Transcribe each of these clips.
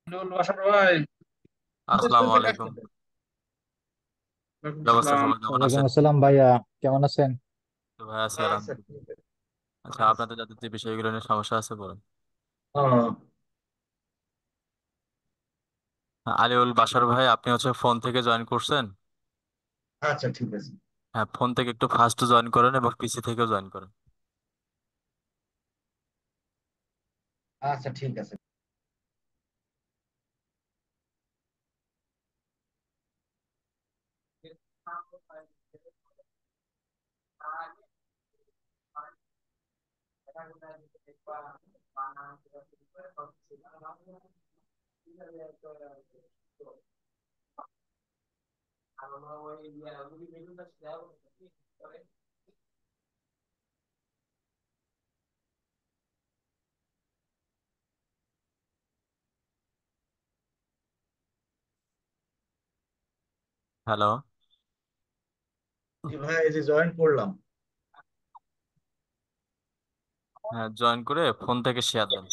বাসার ভাই, আসসালামু চলতে কাজ আলাইকুম। করতে। ওয়ালাইকুম কি অবস্থা, আসসালাম। সবাই কেমন ওয়ালাইকুম আছেন? আসসালাম ভাইয়া, কেমন আছেন? তো ভাই আছি আচ্ছা আলহামদুলিল্লাহ। ঠিক আছে। আচ্ছা, আচ্ছা। আপনাদের যাদের যে বিষয়গুলো নিয়ে সমস্যা আছে বলুন। ও, হ্যাঁ, আলিউল বাসার ভাই, আপনি হচ্ছে ফোন থেকে জয়েন করছেন? আচ্ছা ঠিক আছে। হ্যাঁ, ফোন থেকে একটু ফাস্ট জয়েন করেন এবং পিসি থেকেও জয়েন করেন। আচ্ছা ঠিক আছে। হ্যালো। জি ভাই, এই যে জয়েন করলাম। হ্যাঁ, জয়েন করে ফোন থেকে শেয়ার দেন।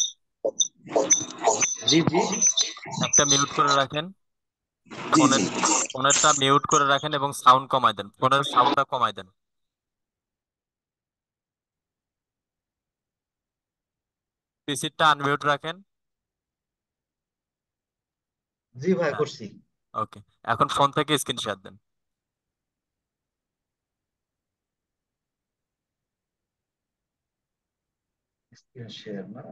জি জি। একটা মিউট করে রাখেন। জি জি। ফোনের ফোনেরটা মিউট করে রাখেন এবং সাউন্ড কমায় দেন, ফোনের সাউন্ডটা কমায় দেন। পিসিটা আনমিউট রাখেন। জি ভাই হ্যাঁ, করছি। ওকে। এখন ফোন থেকে স্ক্রিন শেয়ার দেন। স্ক্রিন শেয়ার না?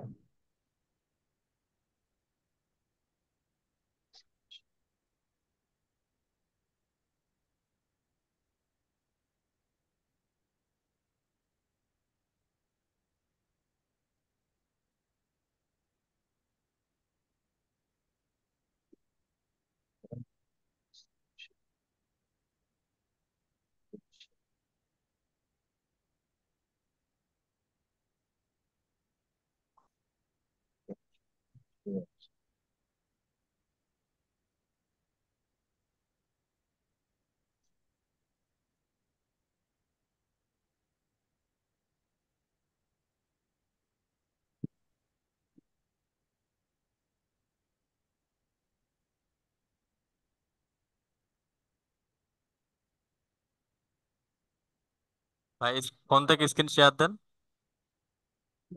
ভাই, ফোন থেকে স্ক্রিন শেয়ার দেন।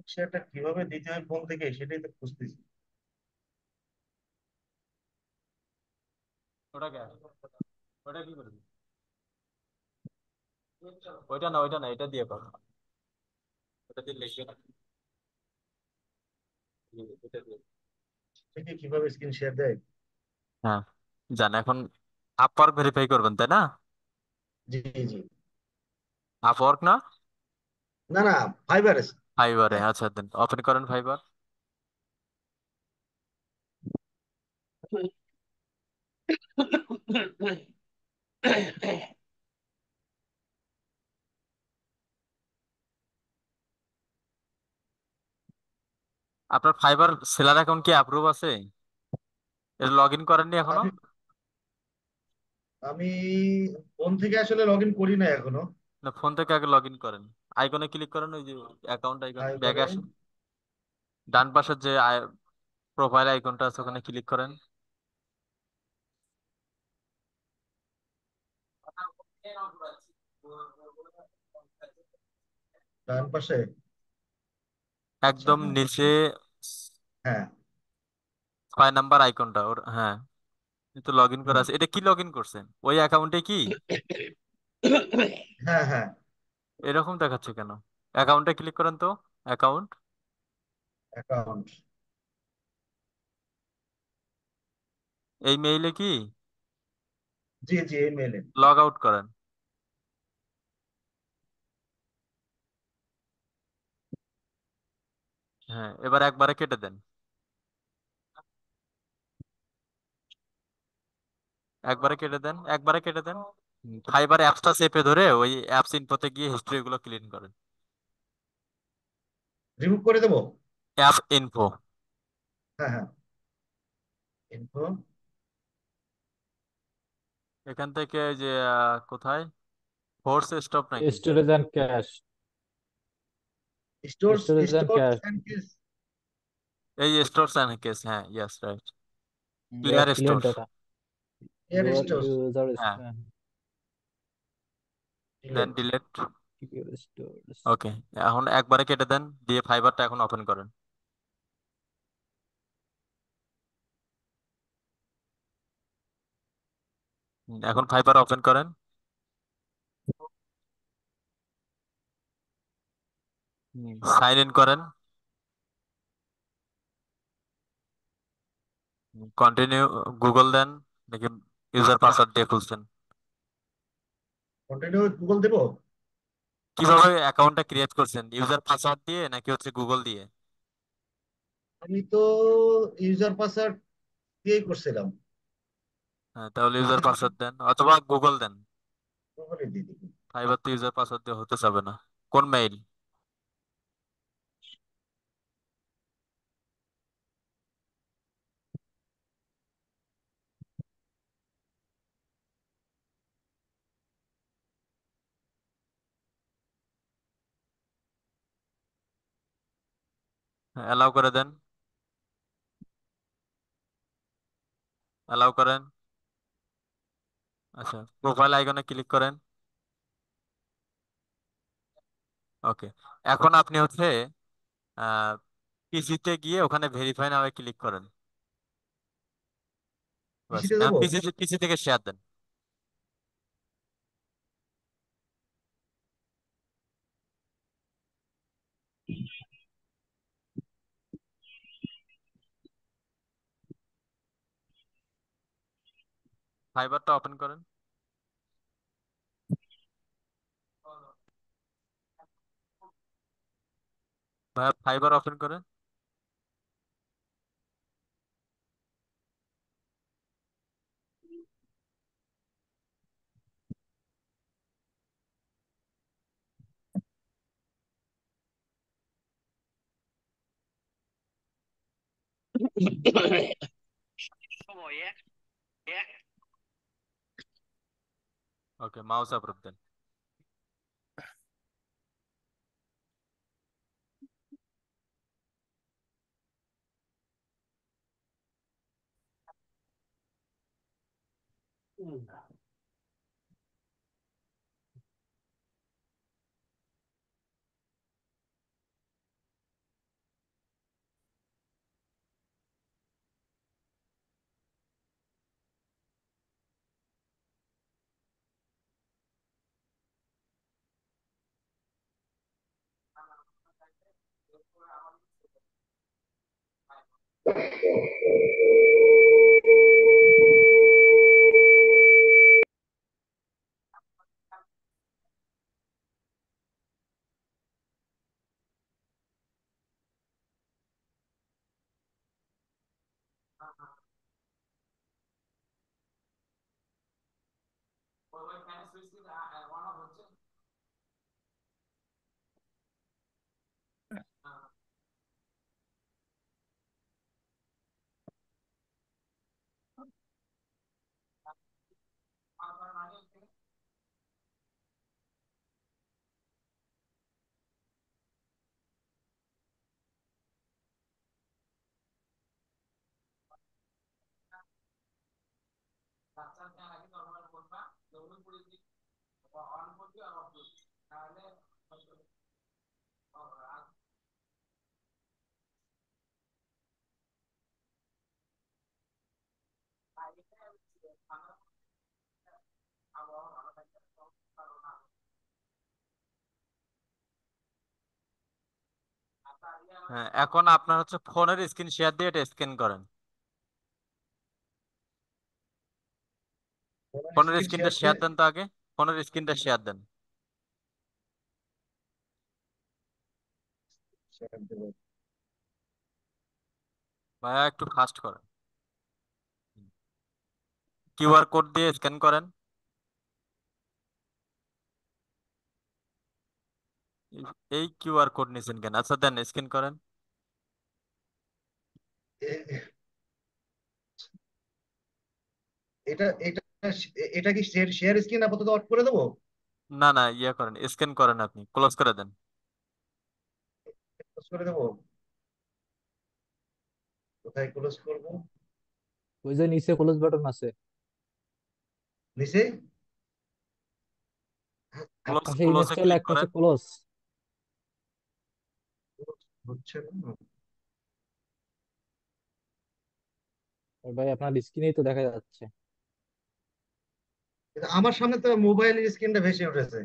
শেয়ারটা কিভাবে দিতে হয় ফোন থেকে সেটাই তো খুঁজতেছি। ওটা কে? ওটা কি করবি? ওইটা না, ওইটা না, এটা দিয়ে করো। ওটা দিয়ে লিখবে না। এটা দিয়ে। থেকে কিভাবে স্ক্রিন শেয়ার দেয়? হ্যাঁ, জান এখন আপওয়ার্ক ভেরিফাই করবেন, তাই না? জি জি। আপওয়ার্ক না? না না, ফাইবার আছে। ফাইবারে, হ্যাঁ। আচ্ছা দেন, ওপেন করেন ফাইবার। আপনার ফাইবার সেলার অ্যাকাউন্ট কি অ্যাপ্রুভ আছে? এটা লগ ইন করেননি এখনো? আমি আমি ফোন থেকে আসলে লগ ইন করি না এখনো। না, ফোন থেকে আগে লগ ইন করেন। আইকনে ক্লিক করেন, ওই যে অ্যাকাউন্ট আইকন, ব্যাগে ফাইবারে। আসেন। ডান পাশের যে প্রোফাইল আইকনটা আছে ওখানে ক্লিক করেন। ডান পাশে। আচ্ছা একদম হ্যাঁ। নিচে হ্যাঁ। 6 নাম্বার আইকনটা ওর, হ্যাঁ। তো লগ ইন করা হুম। আছে, এটা কি লগ ইন করছেন ওই অ্যাকাউন্টে কি? হ্যাঁ হ্যাঁ। এরকম দেখাচ্ছে কেন? অ্যাকাউন্টে ক্লিক করেন তো। অ্যাকাউন্ট। অ্যাকাউন্ট। এই মেইলে কি জি জি, এই মেলে। লগ আউট করেন। হ্যাঁ, এবার একবারে কেটে দেন। একবারে কেটে দেন, একবারে কেটে দেন। ফাইবার অ্যাপসটা চেপে ধরে ওই অ্যাপস ইনফোতে গিয়ে হিস্ট্রি গুলো ক্লিন করেন। রিমুভ করে দেবো। App info. হ্যাঁ হ্যাঁ। ইনফো। এখান থেকে ওই যে কোথায়, ফোর্স স্টপ নাকি? Storage and cache. Stores storage and stores cache. And কিস। এই স্টোরস এন্ড কেস, হ্যাঁ, yes right. Clear clear store. Data, এর লোয়ার স্টোর। ইউজার, হ্যাঁ, then delete. Delete. Store. Okay, এখন একবারে কেটে দেন, দিয়ে ফাইবারটা এখন ওপেন করেন। এখন ফাইবার ওপেন করেন। সাইন ইন করেন। কন্টিনিউ গুগল দেন, নাকি ইউজার পাসওয়ার্ড দিয়ে খুলছেন? কন্টিনিউ গুগল দেবো। কিভাবে অ্যাকাউন্টটা ক্রিয়েট করছেন, ইউজার পাসওয়ার্ড দিয়ে নাকি হচ্ছে গুগল দিয়ে? আমি তো ইউজার পাসওয়ার্ড দিয়েই করছিলাম। হ্যাঁ, তাহলে ইউজার পাসওয়ার্ড দেন অথবা গুগল দেন। গুগলে দিয়ে দিবি। ফাইবার তো ইউজার পাসওয়ার্ড দিয়ে হতে যাবে না। কোন মেইল? অ্যালাউ করে দেন, অ্যালাউ করেন। আচ্ছা, প্রোফাইল আইকনে ক্লিক করেন। ওকে, এখন আপনি হচ্ছে আহ পিসিতে গিয়ে ওখানে ভেরিফাই নাও ক্লিক করেন। বাস, পিসিতে এখন দেবো। পিসি পিসি থেকে শেয়ার দেন। ফাইবারটা ওপেন করেন। ভাইয়া ফাইবার ওপেন করেন। ওকে, মাউস অ্যাপ্রুভ দেন। হ্যাঁ, এখন আপনার হচ্ছে ফোনের স্ক্রিন শেয়ার দিয়ে এটা স্ক্যান করেন। ফোনের স্ক্রিন স্ক্রিনটা শেয়ার দিয়ে শেয়ার দেন তো আগে, ফোনের স্ক্রিনটা শেয়ার দেন। শেয়ার দেবো। ভাইয়া একটু ফাস্ট করেন। কিউআর কোড দিয়ে স্ক্যান করেন। এই কিউআর কোড নিয়েছেন কেন? আচ্ছা দেন, স্ক্যান করেন। এ- এটা এটা এটা কি শেয়ার শেয়ার স্ক্রিন আপাতত অফ করে দেবো? না না, ইয়ে করেন, স্ক্যান করেন, আপনি ক্লোজ করে দেন। ক্লোজ করে দেবো। কোথায় ক্লোজ করবো? ওই যে নিচে ক্লোজ বাটন আছে। নিচে? এক ক্লোজ পাশে ক্লোজে ইনস্টল, ক্লিক এক পাশে করেন। ক্লোজ। হচ্ছে না। ভাই আপনার স্ক্রিনেই তো দেখা যাচ্ছে। কিন্তু আমার সামনে তো মোবাইলের স্ক্রিনটা ভেসে উঠেছে।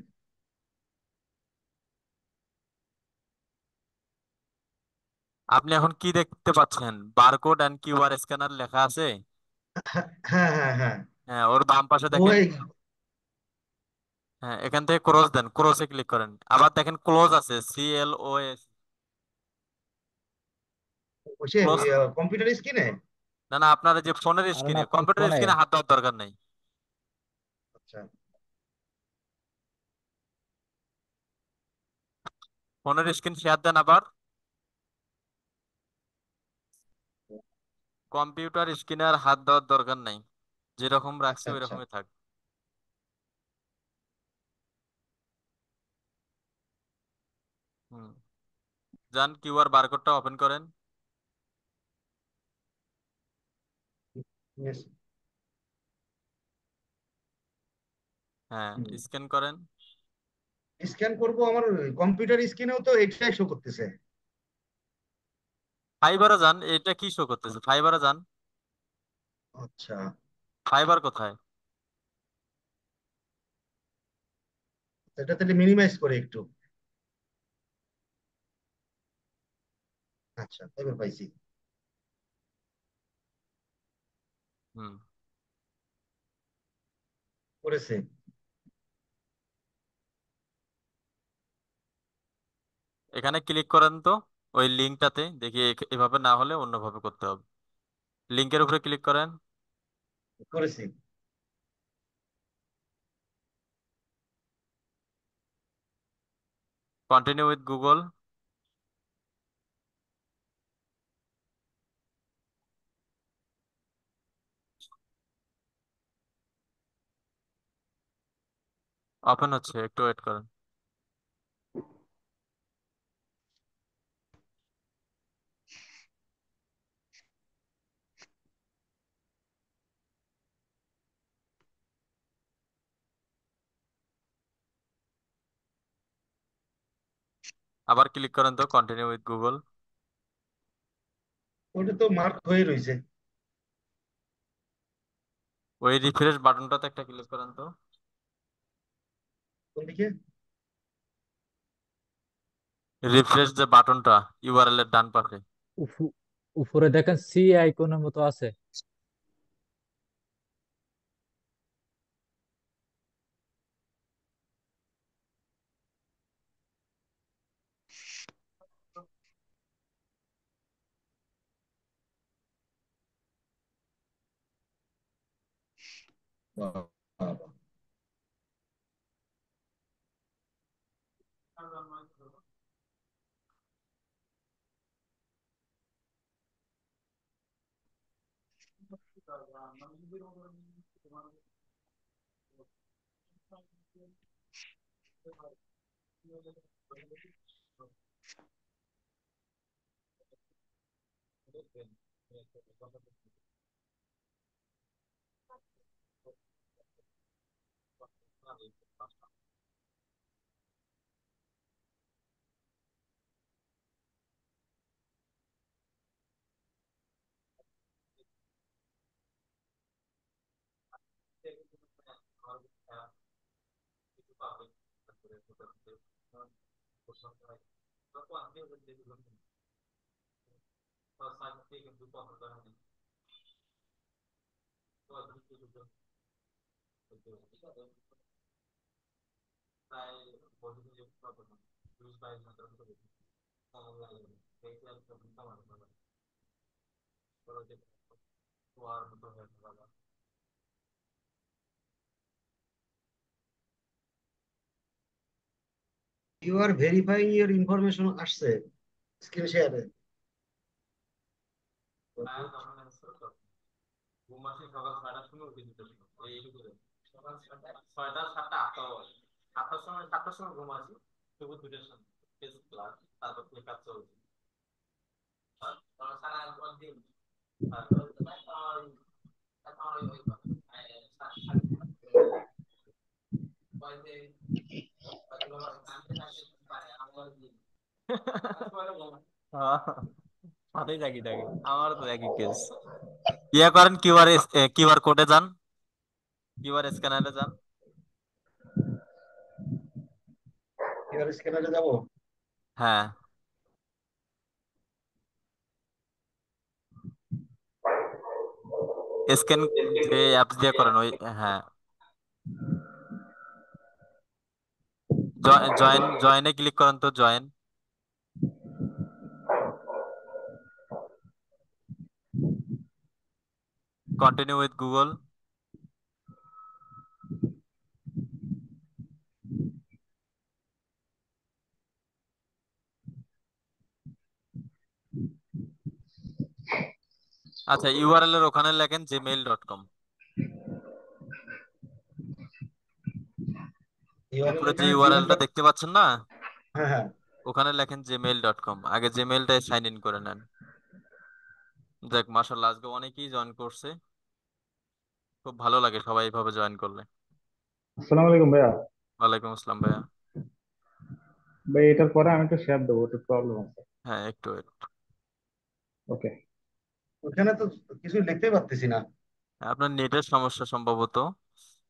আপনি এখন কি দেখতে পাচ্ছেন? বারকোড এন্ড কিউআর স্ক্যানার লেখা আছে। হ্যাঁ, হ্যাঁ, হ্যাঁ। হ্যাঁ, ওর বাম পাশে দেখেন। ওই হ্যাঁ, এখান থেকে ক্রস দেন, ক্রসে ক্লিক করেন। আবার দেখেন ক্লোজ আছে, CLOS। ওই সে ক্লোজ। কম্পিউটার স্ক্রিনে। না না, আপনার যে ফোনের আর না স্ক্রিনে, আপনার কম্পিউটার ফোনে। স্ক্রিনে হাত দেওয়ার দরকার নেই। আচ্ছা। ফোনের স্ক্রিন শেয়ার দেন আবার। কম্পিউটার স্ক্রিনে আর হাত দেওয়ার দরকার নাই, যেরকম রাখছে আচ্ছা, ওই আচ্ছা। রকমই থাক। হুম। যান, কিউআর বারকোডটা ওপেন করেন। Yes. হ্যাঁ, হুম। স্ক্যান করেন। স্ক্যান করব, আমার কম্পিউটার স্ক্রিনেও তো এটাই শো করতেছে। ফাইবারে যান, এটা কি শো করতেছে? ফাইবারে যান। আচ্ছা। ফাইবার কোথায়? এটা তাহলে মিনিমাইজ করে একটু। আচ্ছা, এবার পাইছি। হুম। করেছে। এখানে ক্লিক করেন তো, ওই লিঙ্কটাতে দেখি। এভাবে না হলে অন্যভাবে করতে হবে। লিঙ্কের উপরে ক্লিক করেন। করেছি। Continue with Google. ওপেন হচ্ছে, একটু ওয়েট করেন। আবার ক্লিক করেন তো, কন্টিনিউ উইথ গুগল। ওটা তো মার্ক হয়ে রয়েছে। ওই রিফ্রেশ বাটনটাতে একটা ক্লিক করেন তো। কোন দিকে? রিফ্রেশ যে বাটনটা, ইউআরএল এর ডান পাশে। উফু- উপরে দেখেন সি আইকনের মতো আছে। বাহ, বাহ, বাহ। You are verifying your information আসছে স্ক্রিন শেয়ারে। ঘুম আসে সকাল 6টার সময়, উঠে 2টার সময়, এইটুকু রে। সকাল 6টা, 7টা, 8টা বাজে। 7টার সময় ঘুম আসি, তবু 2টার সময় ফেসবুক ক্লাস, তারপর থেকে কাজ চলছে। সারা দিন হ্যাঁ, সাথেই থাকি থাকি, আমার তো একই কেস। ইয়ে করেন, কিউআর কোডে যান, কিউআর স্ক্যানারে যান। কিউআর স্ক্যানারে যাবো? হ্যাঁ, স্ক্যান যে অ্যাপস দিয়ে করেন ওই, হ্যাঁ, জয়েনে ক্লিক করেন তো, জয়েন, কন্টিনিউ উইথ গুগল। আচ্ছা, ইউআরএল এর ওখানে লেখেন gmail.com। ইউআরএল উপরে যে এখানে জিমেল ইউআরএলটা ডট। দেখতে পাচ্ছেন না, হ্যাঁ হ্যাঁ। ওখানে লেখেন gmail.com, আগে জিমেইলটাই সাইন ইন করে নেন। দেখ, মাশাআল্লাহ, আজকে অনেকেই জয়েন করছে, খুব ভালো লাগে সবাই এইভাবে জয়েন করলে। আসসালামু আলাইকুম ভাইয়া। ওয়ালাইকুম আসসালাম ভাইয়া। ভাই এটার পরে আমি একটু শেয়ার দেবো, একটু প্রবলেম আছে। হ্যাঁ, একটু wait। ওকে। ওখানে তো কিছু লিখতেই পারতেছি না। আপনার নেটের সমস্যা সম্ভবত,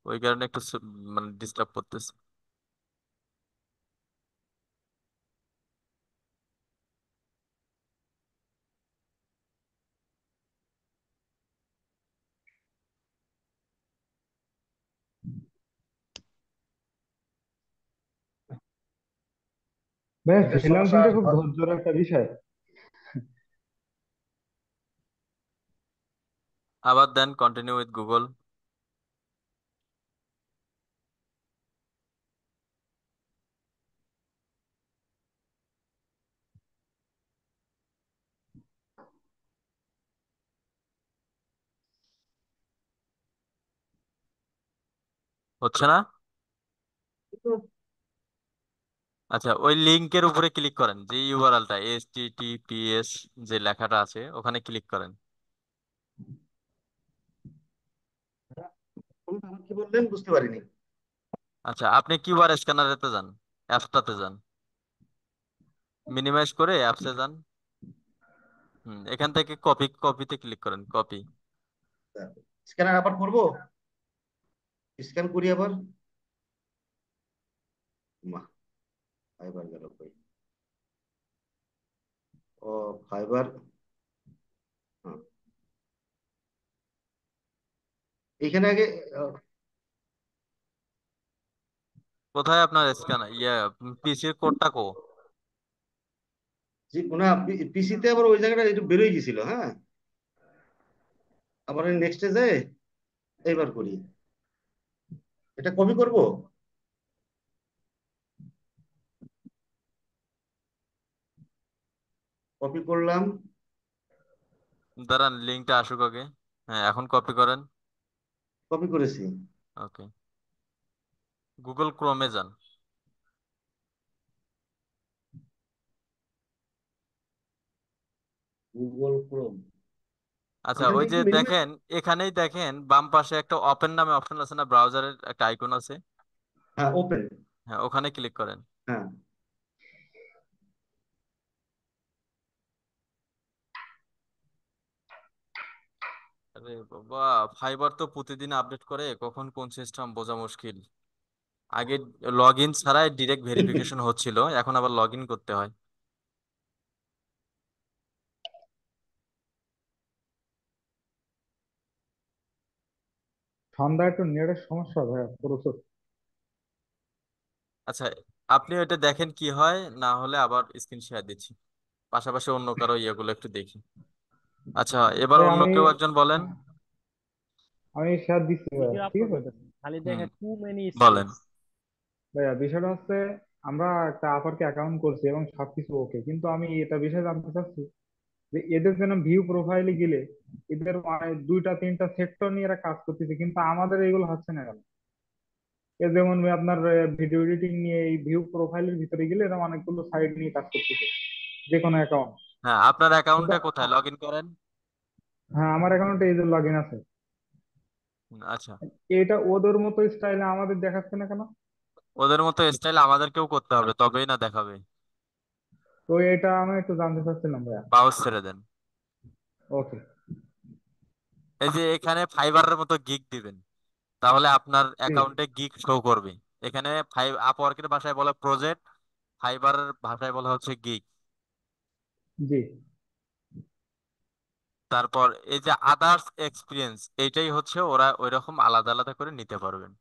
ওই কারণে একটু মানে ডিস্টার্ব করতেছে। ভাইয়া নেটের সমস্যা ফ্রিল্যান্সিংটা খুব ধৈর্যের একটা বিষয়। আবার দেন কন্টিনিউ উইথ গুগল। হচ্ছে না? কিন্তু আচ্ছা, ওই লিংকের উপরে ক্লিক করেন, যে ইউআরএলটা HTTPS যে লেখাটা আছে ওখানে ক্লিক করেন। আমার কি বললেন বুঝতে পারিনি। আচ্ছা, আপনি কিউআর স্ক্যানারেতে যান, অ্যাপসটাতে যান, মিনিমাইজ করে অ্যাপসে যান। এখান থেকে কপিতে ক্লিক করেন, কপি। স্ক্যানার আবার করবো? স্ক্যান করি আবার। মা, ফাইবার গেল কই? ও, ফাইবার। হ্যাঁ, এইখানে আগে কোথায় আপনার স্ক্যানার, পিসির কোডটা কো? যে না, পিসিতে আবার ওই জায়গাটা একটু বেরোয় গেছিল। হ্যাঁ, আবার নেক্সটে যায়। এইবার করি। এটা কপি করব। কপি করলাম। দাঁড়ান, লিঙ্কটা আসুক আগে। হ্যাঁ, এখন কপি করেন। কপি করেছি। ওকে, গুগল ক্রোমে যান। Google Chrome. আচ্ছা, এখান ওই থেকে যে কি মিনিমাইজ? দেখেন, এখানেই দেখেন বাম পাশে একটা ওপেন নামে অপশন আছে না, ব্রাউজারের একটা আইকন আছে। হ্যাঁ, ওপেন। হ্যাঁ, ওখানে ক্লিক করেন। হ্যাঁ। আরে বাবা, ফাইবার তো প্রতিদিন আপডেট করে, কখন কোন সিস্টেম বোঝা মুশকিল। আগে লগ ইন ছাড়াই ডিরেক্ট ভেরিফিকেশন হচ্ছিল, এখন আবার লগ ইন করতে হয়। ঠান্ডা একটু নেটের সমস্যা ভাইয়া প্রচুর। আচ্ছা, আপনি ওইটা দেখেন কি হয়, না হলে আবার স্ক্রিন শেয়ার দিচ্ছি, পাশাপাশি অন্য কারো ইয়েগুলো একটু দেখি। আচ্ছা, এবার ভাই অন্য আমি, কেউ একজন বলেন। হ্যাঁ, আমি শেয়ার দিচ্ছি ভাইয়া, ভিডিও ঠিক আপলোড আছে। হইতেছে, খালি হুম, দেখে টু মেনি বলেন। স্ক্রিনস। ভাইয়া বিষয়টা হচ্ছে, আমরা একটা আপারকে অ্যাকাউন্ট করছি এবং সবকিছু ওকে, কিন্তু আমি এটা বিষয়ে জানতে চাচ্ছি যে এদের যেন ভিউ প্রোফাইলে গেলে এদের মানে দুইটা তিনটা সেক্টর নিয়ে এরা কাজ করতেছে, কিন্তু আমাদের এগুলো হচ্ছে না কেন? এ যেমন আপনার ভিডিও এডিটিং নিয়ে এই ভিউ প্রোফাইলের ভিতরে গেলে এরা অনেকগুলো সাইড নিয়ে কাজ করতেছে, যে কোনো অ্যাকাউন্ট। হ্যাঁ, আপনার কিন্তু অ্যাকাউন্টে কোথায় লগ ইন করেন? হ্যাঁ, আমার অ্যাকাউন্টে এই যে লগ ইন আছে। আচ্ছা, এটা ওদের মতো স্টাইলে আমাদের দেখাচ্ছে না কেন? ওদের মতো স্টাইল আমাদেরকেও করতে হবে, তবেই না দেখাবে। তো এটা আমি একটু জানতে চাচ্ছিলাম ভাইয়া। মাউস ছেড়ে দেন। ওকে। এই যে এখানে ফাইবারের মতো গিগ দিবেন, তাহলে আপনার জি অ্যাকাউন্টে গিগ শো করবে। এখানে আপওয়ার্কের ভাষায় বলে প্রজেক্ট, ফাইবারের ভাষায় বলা হচ্ছে গিগ। জি। তারপর এই যে আদার্স এক্সপিরিয়েন্স, এইটাই হচ্ছে ওরা ওইরকম আলাদা আলাদা করে নিতে পারবেন।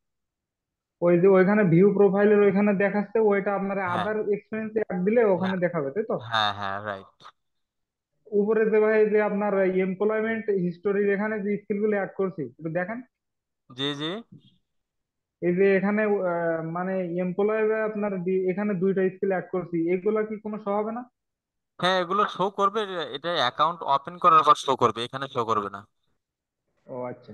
ওই যে ওইখানে ভিউ প্রোফাইলের ওইখানে দেখাচ্ছে, ওইটা আপনার হ্যাঁ আদার এক্সপেরিয়েন্স অ্যাড দিলে ওখানে হ্যাঁ দেখাবে, তাই তো? হ্যাঁ হ্যাঁ, রাইট। উপরে যে ভাই যে আপনার এমপ্লয়মেন্ট হিস্টোরির এখানে যে স্কিল গুলো অ্যাড করছি একটু দেখেন। জি জি। এই যে এখানে মানে এমপ্লয় আপনার এখানে দুইটা স্কিল অ্যাড করছি, এগুলা কি কোনো শো হবে না? হ্যাঁ, এগুলো শো করবে। এটা অ্যাকাউন্ট ওপেন করার পর শো করবে, এখানে শো করবে না। ও আচ্ছা।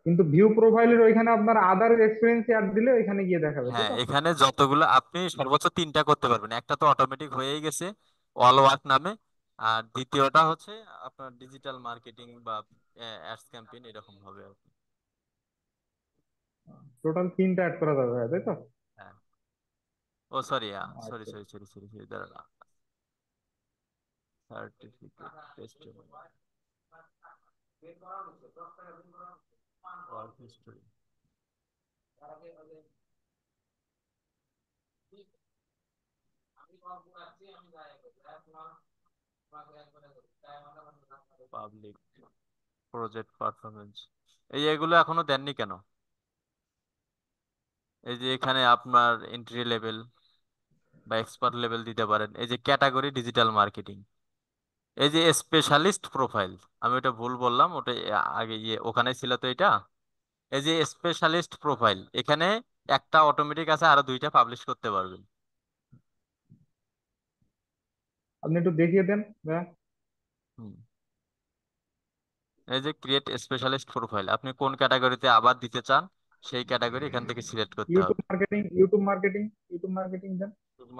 কিন্তু ভিউ প্রোফাইলের ওইখানে আপনার আদার এক্সপেরিয়েন্স অ্যাড দিলে ওইখানে গিয়ে দেখাবে, তাই হ্যাঁ, তো? এখানে যতগুলো আপনি সর্বোচ্চ 3টা করতে পারবেন। একটা তো অটোমেটিক হয়েই গেছে, অল ওয়ার্ক নামে। আর দ্বিতীয়টা হচ্ছে আপনার ডিজিটাল মার্কেটিং বা অ্যাডস ক্যাম্পেইন, এরকম হবে আর কি। টোটাল তিনটা অ্যাড করা যাবে, তাই তো? হ্যাঁ। ও সরি, সরি আচ্ছা। সরি সরি সরি সরি, দাঁড়ান। Certificate test, work history. Public project performance, এগুলো এখনো দেননি কেন? এই যে এখানে আপনার এন্ট্রি লেভেল বা এক্সপার্ট লেভেল দিতে পারেন। এই যে ক্যাটাগরি ডিজিটাল মার্কেটিং, এই যে স্পেশালিস্ট প্রোফাইল, আমি ওটা ভুল বললাম, ওটা আগে ওখানে ছিল তো এটা। এই যে স্পেশালিস্ট প্রোফাইল, এখানে একটা অটোমেটিক আছে, আরো 2টা পাবলিশ করতে পারবেন। আপনি একটু দেখিয়ে দেন ভাইয়া। হুম। এই যে ক্রিয়েট স্পেশালিস্ট প্রোফাইল, আপনি কোন ক্যাটাগরিতে আবার দিতে চান সেই ক্যাটাগরি এখান থেকে সিলেক্ট করতে ইউটিউব হবে। Marketing, YouTube marketing, YouTube marketing দেন।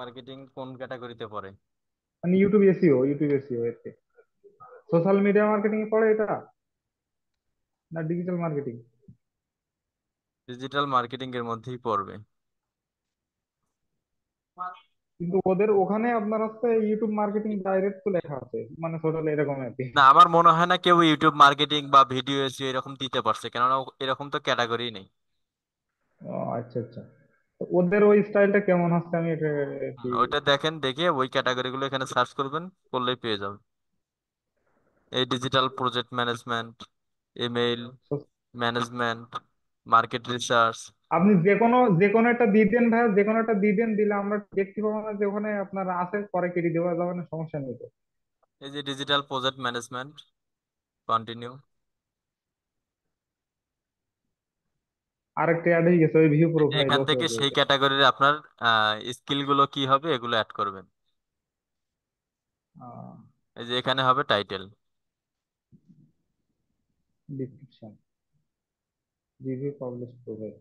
মার্কেটিং কোন ক্যাটাগরিতে পড়ে? মানে ইউটিউব এসইও, ইউটিউব এসইও এতে সোশ্যাল মিডিয়া মার্কেটিং এ পড়ে এটা, না ডিজিটাল মার্কেটিং? ডিজিটাল মার্কেটিং এর মধ্যেই পড়বে। কিন্তু ওদের ওখানে আপনার হচ্ছে ইউটিউব মার্কেটিং ডাইরেক্ট তো লেখা আছে, মানে টোটাল এরকম আর কি। না, আমার মনে হয় না কেউ ইউটিউব মার্কেটিং বা ভিডিও এসইও এরকম দিতে পারছে, কেননা এরকম তো ক্যাটাগরি নেই। ও আচ্ছা আচ্ছা। তো ওদের ওই স্টাইলটা কেমন হচ্ছে আমি এটা কি? ওইটা দেখেন, দেখে ওই ক্যাটাগরি গুলো এখানে সার্চ করবেন, করলেই পেয়ে যাবেন। এই digital project management, email management, market research. আপনি যে কোনো একটা দিয়ে দেন ভাই, যে কোনো একটা দিয়ে দেন, দিলে আমরা দেখতে পাবো না যে ওখানে আপনার আছে, পরে কেটে দেওয়া যাবে না, সমস্যা নেই তো? এই যে ডিজিটাল প্রজেক্ট ম্যানেজমেন্ট, কন্টিনিউ। আরেকটা অ্যাড হয়ে গেছে ওই ভিউ প্রোফাইল, এখান ওকে থেকে ওকে সেই ওকে। ক্যাটাগরির আপনার স্কিল গুলো কি হবে এগুলো অ্যাড করবেন। এই যে এখানে হবে title. Description, review publish profile.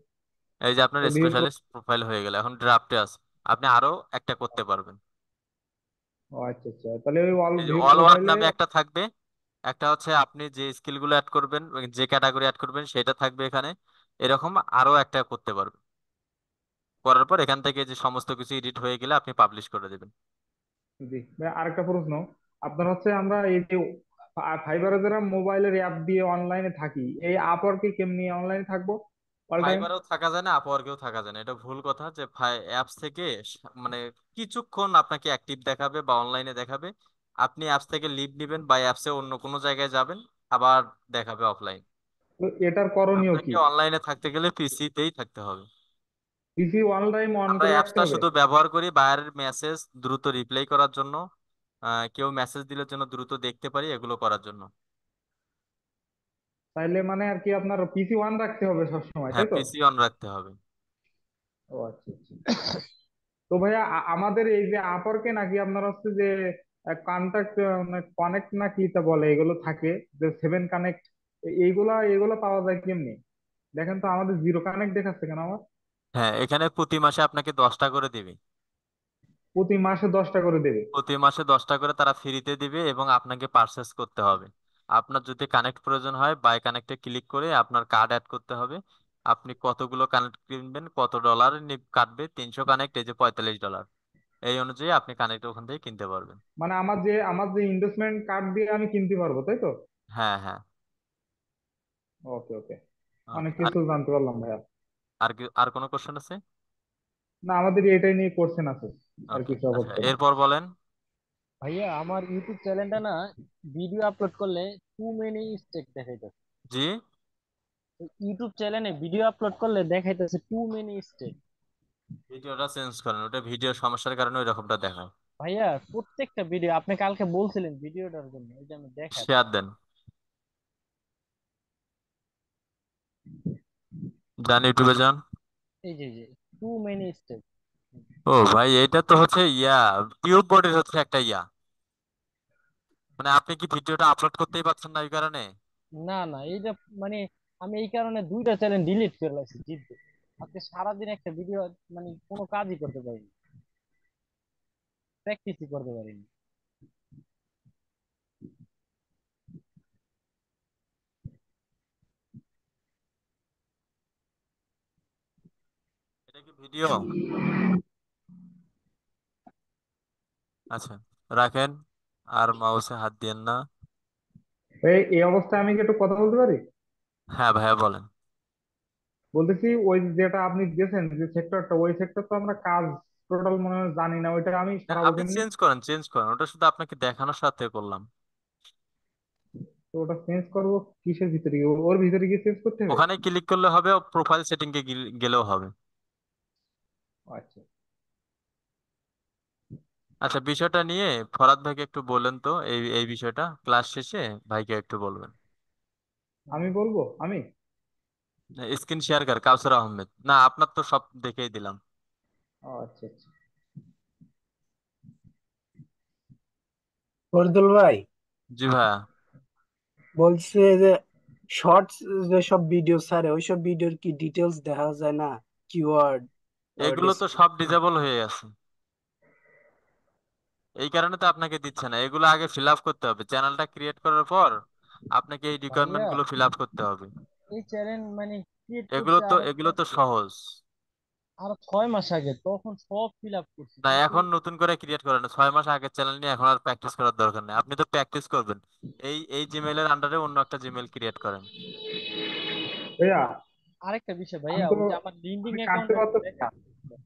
এই যে আপনার তো ভিউ, স্পেশালিস্ট প্রোফাইল হয়ে গেল, এখন ড্রাফটে আছে। আপনি আরো একটা করতে পারবেন। ও আচ্ছা আচ্ছা, তাহলে ওই অল এই যে ভিউ অল ওয়ার্ক প্রোফাইলে। নামে একটা থাকবে। একটা হচ্ছে আপনি যে স্কিল গুলো অ্যাড করবেন, যে ক্যাটাগরি অ্যাড করবেন সেটা থাকবে এখানে। এরকম আরো একটা করতে পারবেন। করার পর এখান থেকে যে সমস্ত কিছু এডিট হয়ে গেলে আপনি পাবলিশ করে দেবেন। জি ভাই, আরেকটা প্রশ্ন। আপনার হচ্ছে আমরা এই যে ফাইবারে যারা মোবাইলের অ্যাপ দিয়ে অনলাইনে থাকি, এই আপওয়ার্কে কেমনি অনলাইনে থাকবো অল টাইম? ফাইবারেও থাকা যায় না, আপওয়ার্কেও থাকা যায় না, এটা ভুল কথা। যে অ্যাপস থেকে মানে কিছুক্ষণ আপনাকে অ্যাক্টিভ দেখাবে বা অনলাইনে দেখাবে। আপনি অ্যাপস থেকে লিভ নেবেন বা অ্যাপসে অন্য কোনো জায়গায় যাবেন, আবার দেখাবে অফলাইন। তো এটার করণীয় আপনাকে কি? অনলাইনে থাকতে গেলে পিসিতেই থাকতে হবে। পিসি অল টাইম অন আমরা করে রাখতে অ্যাপসটা হবে? শুধু ব্যবহার করি বাইরের মেসেজ দ্রুত রিপ্লাই করার জন্য, কেউ মেসেজ দিলে জন্য দ্রুত দেখতে পারি, এগুলো করার জন্য। তাইলে মানে আর কি আপনার পিসি অন রাখতে হবে সবসময়, হ্যাঁ, তাই তো? পিসি অন রাখতে হবে। ও আচ্ছা আচ্ছা। তো ভাইয়া আমাদের এই যে আপরকে নাকি আপনার হচ্ছে যে কন্টাক্ট, কানেক্ট না কি তা বলে এগুলো থাকে, যে 7 কানেক্ট, এইগুলা এগুলো পাওয়া যায় কেমনি? দেখেন তো আমাদের জিরো কানেক্ট দেখাচ্ছে কেন আমার? হ্যাঁ, এখানে প্রতি মাসে আপনাকে 10টা করে দিবে। প্রতি মাসে 10টা করে দেবে? প্রতি মাসে 10টা করে তারা ফ্রিতে দিবে এবং আপনাকে পারচেস করতে হবে। আপনার যদি কানেক্ট প্রয়োজন হয়, বাই কানেক্টে ক্লিক করে আপনার কার্ড অ্যাড করতে হবে। আপনি কতগুলো কানেক্ট কিনবেন, কত ডলার কাটবে, 300 কানেক্ট, এই যে $45। এই অনুযায়ী আপনি কানেক্ট ওখান থেকে কিনতে পারবেন। মানে আমার যে ইনভেস্টমেন্ট কার্ড দিয়ে আমি কিনতে পারবো, তাই তো? হ্যাঁ হ্যাঁ। ওকে ওকে, অনেক ওকে। আর কিছু জানতে পারলাম ভাইয়া। আর কোনো কোশ্চেন আছে? না, আমাদের এটাই নিয়ে কোশ্চেন আছে, আর ওকে, কিছু আচ্ছা আপাতত না। এরপর বলেন। ভাইয়া আমার ইউটিউব চ্যানেলটা না ভিডিও আপলোড করলে টু মেনি স্টেক দেখাইতেছে। জি। ইউটিউব চ্যানেলে ভিডিও আপলোড করলে দেখাইতেছে টু মেনি স্টেক। ভিডিওটা চেঞ্জ করেন, ওটা ভিডিও সমস্যার কারণে ওই রকমটা দেখায়। ভাইয়া প্রত্যেকটা ভিডিও আপনি কালকে বলছিলেন ভিডিওটার জন্য, এই যে আমি দেখাচ্ছি। শেয়ার দেন, যান ইউটিউবে যান। এই যে টু মেনি স্টেক। ও ভাই, এটা তো হচ্ছে টিউব বডির হচ্ছে একটা মানে আপনি কি ভিডিওটা আপলোড করতেই পারছেন না এই কারণে? না না, এইটা মানে আমি এই কারণে দুইটা চ্যানেল ডিলিট করে লাগছি জিততে। আজকে সারাদিন একটা ভিডিও মানে কোনো কাজই করতে পারিনি, প্র্যাকটিসই করতে পারিনি। এটা কি ভিডিও? আচ্ছা, রাখেন, আর মাউসে হাত দিয়েন না। এই অবস্থায় আমি কি একটু কথা বলতে পারি? হ্যাঁ ভাইয়া বলেন। বলতেছি, ওই যেটা আপনি দিয়েছেন যে সেক্টরটা, ওই সেক্টর তো আমরা কাজ টোটাল মনে হয় জানি না, ওইটা আমি হ্যাঁ, সারাবো আপনি কেমনি? চেঞ্জ করেন, ওটা শুধু আপনাকে দেখানোর সাথে করলাম। তো ওটা চেঞ্জ করবো কিসের ভিতরে গিয়ে? ওর ভিতরে গিয়ে চেঞ্জ করতে হবে? ওখানে ক্লিক করলে হবে, প্রোফাইল সেটিং এ গেলেও হবে। আচ্ছা, আচ্ছা, বিষয়টা নিয়ে ফরাদ ভাইকে একটু বলেন তো, এই এই বিষয়টা ক্লাস শেষে ভাইকে একটু বলবেন। আমি বলবো আমি। স্ক্রিন শেয়ার কর, কাউসার আহমেদ না, আপনার তো সব দেখেই দিলাম। ও আচ্ছা আচ্ছা। ফরিদুল ভাই, জি ভাইয়া। বলছে যে শর্টস যেসব ভিডিও ছাড়ে ওইসব ভিডিওর কি ডিটেলস দেখা যায় না? কিওয়ার্ড, এগুলো তো সব ডিজেবল হয়ে আছে, এই কারণে তো আপনাকে দিচ্ছে না। এগুলো আগে ফিল আপ করতে হবে, চ্যানেলটা ক্রিয়েট করার পর আপনাকে এই রিকোয়ারমেন্ট ভাইয়া গুলো ফিল আপ করতে হবে। এই চ্যানেল মানে ক্রিয়েট এগুলো করছে তো এগুলো তো সহজ। আরো 6 মাস আগে, তখন সব ফিল আপ করছি না, কিন্তু। এখন নতুন করে ক্রিয়েট করেন, 6 মাস আগের চ্যানেল নিয়ে এখন আর প্র্যাকটিস করার দরকার নেই। আপনি তো প্র্যাকটিস করবেন, এই জিমেইলের আন্ডারে অন্য একটা জিমেইল ক্রিয়েট করেন। ভাইয়া, আরেকটা বিষয় আমি ভাইয়া, তো ওই যে আমার লিন্ডিং আমি কাটতে অ্যাকাউন্টে পারতেছি দেখা না।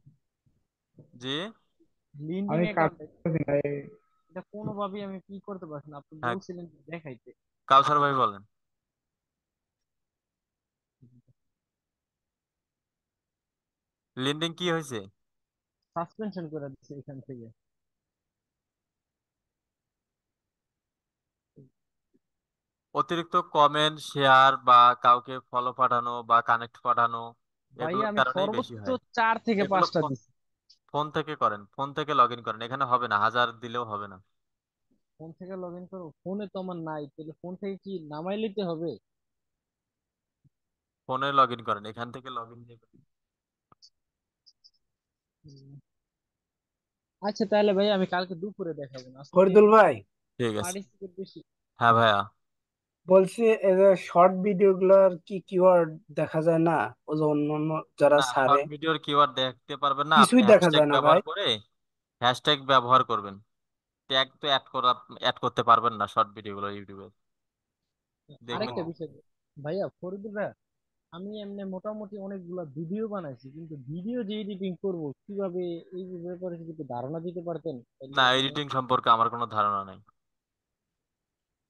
জি। লিন্ডিং আমি কাটতে অ্যাকাউন্টে পারতেছি না এটা কোনোভাবেই আমি কি করতে পারছি না, আপনি হ্যাঁ, বলছিলেন যে দেখাইতে। কাউসার ভাই বলেন। লিন্ডিং কি হয়েছে? সাসপেনশন করে দিচ্ছে এখান থেকে। অতিরিক্ত কমেন্ট শেয়ার বা কাউকে ফলো পাঠানো বা কানেক্ট পাঠানো, ভাইয়া এগুলোর আমি কারণেই বেশি সর্বোচ্চ হয়। 4 থেকে 5টা এগুলো দিচ্ছি। ফোন থেকে করেন, ফোন থেকে লগ ইন করেন, এখানে হবে না, 1000 দিলেও হবে না। ফোন থেকে লগ ইন করবো? ফোনে তো আমার নাই, তাহলে ফোন থেকে কি নামাই নিতে হবে? ফোনে লগ ইন করেন, এখান থেকে লগ ইন দিয়ে করেন। উম, আচ্ছা তাহলে ভাই আমি কালকে দুপুরে দেখাবো না, আজকে ফরিদুল ভাই, ঠিক আছে। পার্টিসিপেট বেশি। হ্যাঁ ভাইয়া। বলছি এই যে শর্ট ভিডিও গুলার কি কিওয়ার্ড দেখা যায় না? ও যে অন্য অন্য যারা না, ছাড়ে শর্ট ভিডিওর কিওয়ার্ড দেখতে পারবেন না, আপনি কিছুই দেখা হ্যাশট্যাগ যায় না ব্যবহার ভাই। করে, হ্যাশট্যাগ ব্যবহার করবেন। ট্যাগ তো অ্যাড করতে পারবেন না শর্ট ভিডিওগুলো ইউটিউবে, দেখবেন। আরেকটা বিষয় ভাইয়া, ফরিদুল ভাই, আমি এমনি মোটামুটি অনেকগুলা ভিডিও বানাইছি, কিন্তু ভিডিও যে এডিটিং করব কিভাবে, এই ব্যাপারে যদি একটু ধারণা দিতে পারতেন তাহলে না, মানে। এডিটিং সম্পর্কে আমার কোনো ধারণা নেই।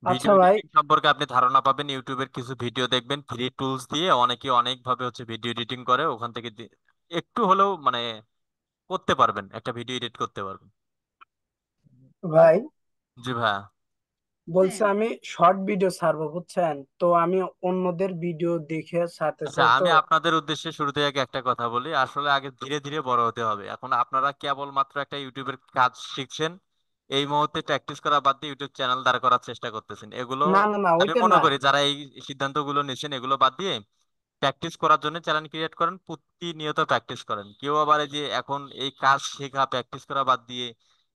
আচ্ছা ভিডিও ভাই, এডিটিং সম্পর্কে আপনি ধারণা পাবেন ইউটিউবের কিছু ভিডিও দেখবেন, ফ্রি টুলস দিয়ে অনেকে অনেক ভাবে হচ্ছে ভিডিও এডিটিং করে, ওখান থেকে একটু হলেও মানে করতে পারবেন, একটা ভিডিও এডিট করতে পারবেন। ভাই জি ভাইয়া। বলছে আমি শর্ট ভিডিও ছাড়বো বুঝছেন, তো আমি অন্যদের ভিডিও দেখে ছাড়তে আচ্ছা, চাই তো। আমি আপনাদের উদ্দেশ্যে শুরুতে আগে একটা কথা বলি, আসলে আগে ধীরে ধীরে বড় হতে হবে। এখন আপনারা কেবলমাত্র একটা ইউটিউবের কাজ শিখছেন, এই মুহূর্তে প্র্যাকটিস করা বাদ দিয়ে ইউটিউব চ্যানেল দাঁড় করার চেষ্টা করতেছেন, এগুলো না না না, আমি ওইটা মনে না। করি যারা এই সিদ্ধান্তগুলো নিচ্ছেন এগুলো বাদ দিয়ে প্র্যাকটিস করার জন্য চ্যানেল ক্রিয়েট করেন, প্রতিনিয়ত প্র্যাকটিস করেন। কেউ আবার এই যে এখন এই কাজ শেখা প্র্যাকটিস করা বাদ দিয়ে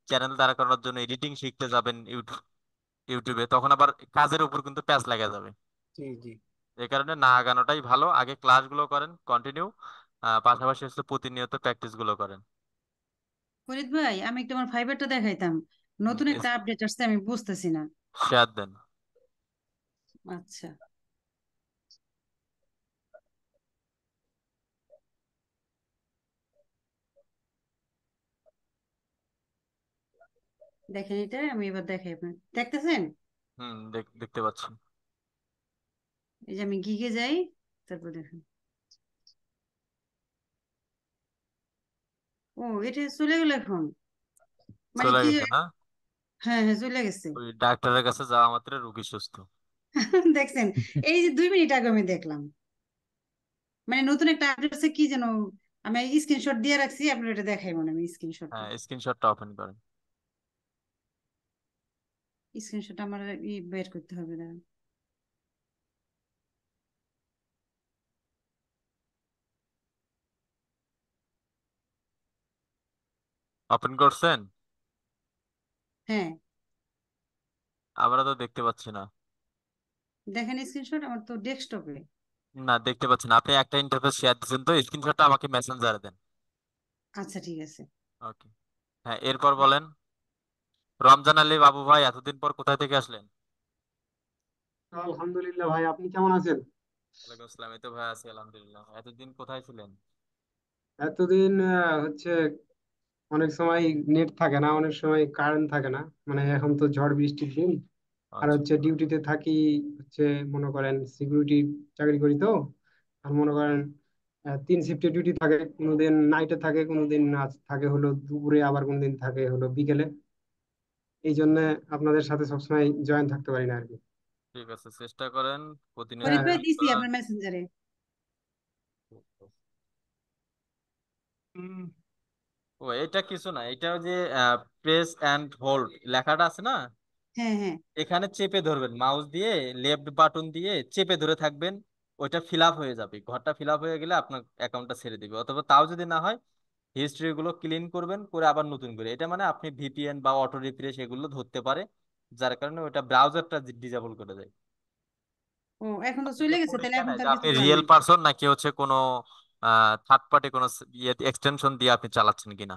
চ্যানেল দাঁড় করানোর জন্য এডিটিং শিখতে যাবেন ইউটিউবে, তখন আবার কাজের উপর কিন্তু প্যাচ লেগে যাবে। জি জি। এই কারণে না আগানোটাই ভালো, আগে ক্লাসগুলো করেন কন্টিনিউ, পাশাপাশি হচ্ছে প্রতিনিয়ত প্র্যাকটিস গুলো করেন। ফরিদ ভাই, আমি একটু আমার ফাইবারটা দেখাইতাম। নতুন একটা আপডেট আসছে, আমি বুঝতেছি না। শেয়ার দেন। আচ্ছা, দেখেন এটা, আমি এবার দেখাই, আপনার দেখতেছেন? দেখতে পাচ্ছি। এই যে আমি গিগে যাই, তারপর দেখেন। ও, এটা চলে গেল এখন, মানে চলে কি? গেছে না? হ্যাঁ হ্যাঁ, চলে গেছে। ওই ডাক্তারের কাছে যাওয়া মাত্র রুগী সুস্থ। দেখছেন? এই যে 2 মিনিট আগে আমি দেখলাম, মানে নতুন একটা আপডেট আছে কি যেন। আমি স্ক্রিনশট দিয়ে রাখছি, আপনার এটা দেখাই, মনে আমি স্ক্রিনশটটা। হ্যাঁ, স্ক্রিনশটটা ওপেন করেন। স্ক্রিনশট আমার বের করতে হবে না। ওপেন করছেন? হ্যাঁ, আমরা তো দেখতে পাচ্ছি না। দেখেন স্ক্রিনশট আমার তো ডেস্কটপে। না, দেখতে পাচ্ছি না। আপনি একটা ইন্টারফেস শেয়ার দিচ্ছেন, তো স্ক্রিনশটটা আমাকে মেসেঞ্জারে দেন। আচ্ছা, ঠিক আছে। ওকে। হ্যাঁ, এরপর বলেন। রমজান আলী বাবু ভাই, এতদিন পর কোথায় থেকে আসলেন? আলহামদুলিল্লাহ ভাই, আপনি কেমন আছেন? ওয়ালাইকুম আসসালাম। এই তো ভাই আছি আলহামদুলিল্লাহ। এতদিন কোথায় ছিলেন? এতদিন হচ্ছে অনেক সময় নেট থাকে না, অনেক সময় কারেন্ট থাকে না। মানে এখন তো ঝড় বৃষ্টির দিন। আর আচ্ছা। হচ্ছে ডিউটিতে থাকি, হচ্ছে মনে করেন সিকিউরিটি চাকরি করি তো। আর মনে করেন 3 শিফটে ডিউটি থাকে, কোনোদিন নাইটে থাকে, কোনোদিন থাকে হলো দুপুরে, আবার কোনোদিন থাকে হলো বিকেলে। এই জন্য আপনাদের সাথে সবসময় জয়েন থাকতে পারি না আর কি। ঠিক আছে, চেষ্টা করেন প্রতিনিয়ত ফরিদ হ্যাঁ। ভাই, join দিছি করার। আপনার মেসেঞ্জারে। উম, ও, এটা কিছু না। এটা ওই যে প্রেস অ্যান্ড হোল্ড লেখাটা আছে না, হ্যাঁ হ্যাঁ। এখানে চেপে ধরবেন মাউস দিয়ে, লেফট বাটন দিয়ে চেপে ধরে থাকবেন। ওইটা ফিল আপ হয়ে যাবে, ঘরটা ফিল আপ হয়ে গেলে আপনার অ্যাকাউন্টটা ছেড়ে দিবে। অথবা তাও যদি না হয়, হিস্ট্রি গুলো ক্লিন করবেন, করে আবার নতুন করে। এটা মানে আপনি ভিপিএন বা অটো রিফ্রেশ এগুলো ধরতে পারে, যার কারণে ওটা ব্রাউজারটা ডিসেবল করে দেয়। ও, এখন তো আপনি চলে যে গেছে, তাহলে পরীক্ষা এখন নেয়, তো যে আর কিছু আপনি করার রিয়েল নাই। পারসন নাকি হচ্ছে কোনো থার্ড পার্টি কোনো ইয়ে এক্সটেনশন দিয়ে আপনি চালাচ্ছেন কিনা।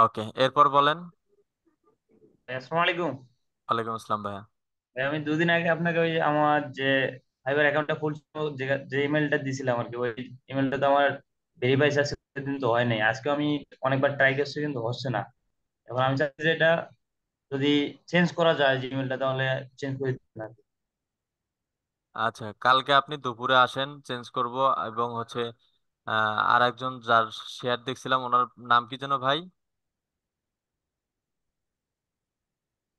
ওকে, এরপর বলেন। আসসালামু আলাইকুম। ওয়ালাইকুম আসসালাম ভাইয়া। ভাই, আমি 2 দিন আগে আপনাকে ওই আমার যে ফাইবার অ্যাকাউন্টটা খুলছিল, যে যে ইমেলটা দিছিলাম আর কি, ওই ইমেলটা তো আমার ভেরিফাই আছে, দিন তো হয় নাই। আজকে আমি অনেকবার ট্রাই করছি, কিন্তু হচ্ছে না। এখন আমি চাচ্ছি যে এটা যদি চেঞ্জ করা যায় যে ইমেলটা, তাহলে চেঞ্জ করে দিন আর কি। আচ্ছা, কালকে আপনি দুপুরে আসেন, চেঞ্জ করব। এবং হচ্ছে আর একজন যার শেয়ার দেখছিলাম, ওনার নাম কি যেন ভাই?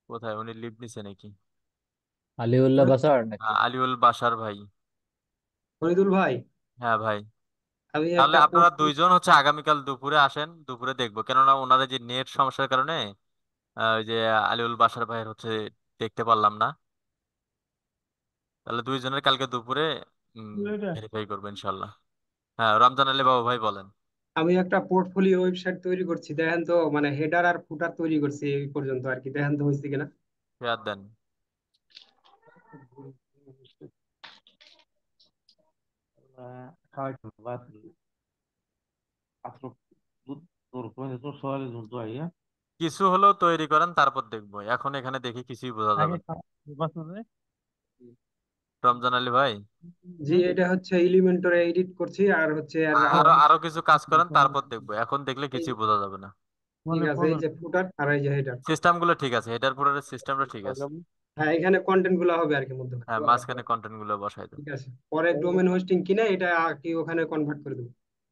কোথায় উনি, লিভ নিছে নাকি? আলিউল্লাহ বাসার নাকি? আলিউল বাসার ভাই। ফরিদুল ভাই, হ্যাঁ ভাই। আমি তাহলে একটা আপনারা দুইজন হচ্ছে আগামীকাল দুপুরে আসেন, দুপুরে দেখবো। কেননা ওনাদের যে নেট সমস্যার কারণে ওই যে আলিউল বাসার ভাইয়ের হচ্ছে দেখতে পারলাম না। তাহলে দুইজনের কালকে দুপুরে ভেরিফাই করবো ইনশাল্লাহ। হ্যাঁ, রমজান আলী বাবু ভাই বলেন। আমি একটা পোর্টফোলিও ওয়েবসাইট তৈরি করছি, দেখেন তো, মানে হেডার আর ফুটার তৈরি করছি এই পর্যন্ত আর কি, দেখেন তো হয়েছে কিনা। শেয়ার দেন। কিছু হলেও তৈরি করেন, তারপর দেখবো। এখন এখানে দেখি কিছুই বোঝা যাবে না। রমজান আলী ভাই, জি, এটা হচ্ছে এলিমেন্টরে এডিট করছি, আর হচ্ছে আর আরো আউটপুট। আরো কিছু কাজ করেন, তারপর দেখবো। এখন দেখলে কিছুই বোঝা যাবে না। ঠিক আছে, এই যে ফুটার আর এই যে হেডার। সিস্টেম গুলো ঠিক আছে, হেডার ফোল্ডারের সিস্টেমটা ঠিক আছে। হ্যাঁ, এখানে কন্টেন্ট গুলো হবে আর কি মধ্যে। হ্যাঁ, মাঝখানে কন্টেন্ট গুলো বসাই দেন। ঠিক আছে, পরে ডোমেন হোস্টিং কিনে এটা কি ওখানে কনভার্ট করে দেবো।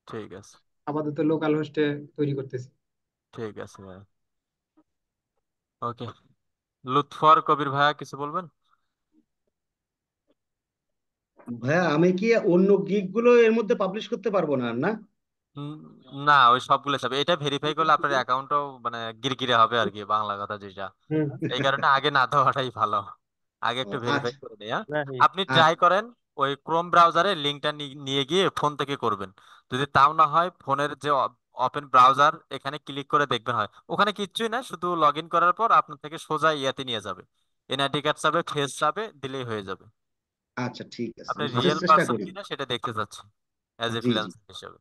ঠিক আছে। আপাতত লোকাল হোস্টে তৈরি করতেছি। ঠিক আছে ভাই। ওকে। লুৎফর কবির ভাইয়া, কিছু বলবেন? ভাইয়া, আমি কি অন্য গিগ গুলো এর মধ্যে পাবলিশ করতে পারবো না, না? উম, না, ওই সবগুলো যাবে। এটা ভেরিফাই করলে আপনার অ্যাকাউন্টও মানে গিরগিরে হবে আর কি, বাংলা কথা যেটা। হুম। এই কারণে আগে না দেওয়াটাই ভালো। আগে ও, একটু আচ্ছা। ভেরিফাই করে নিই, হ্যাঁ। আপনি ট্রাই আচ্ছা। করেন, ওই ক্রোম ব্রাউজারে লিঙ্কটা নিয়ে গিয়ে ফোন থেকে করবেন। যদি তাও না হয়, ফোনের যে ওপেন ব্রাউজার, এখানে ক্লিক করে দেখবেন হয়। ওখানে কিচ্ছুই না, শুধু লগ ইন করার পর আপনার থেকে সোজা ইয়াতে নিয়ে যাবে। এনআইডি কার্ড চাবে, ফেস চাবে, দিলেই হয়ে যাবে। আচ্ছা ঠিক আছে, আপনি আমি সাথে রিয়েল চেষ্টা পারসন করি। কিনা সেটা দেখতে চাচ্ছি as a G G, freelancer হিসেবে।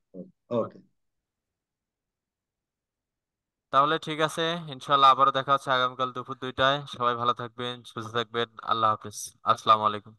ওকে। তাহলে ঠিক আছে, ইনশাল্লাহ আবারও দেখা হচ্ছে আগামীকাল দুপুর 2টায়। সবাই ভালো থাকবেন, সুস্থ থাকবেন। আল্লাহ হাফিজ। আসসালামু আলাইকুম।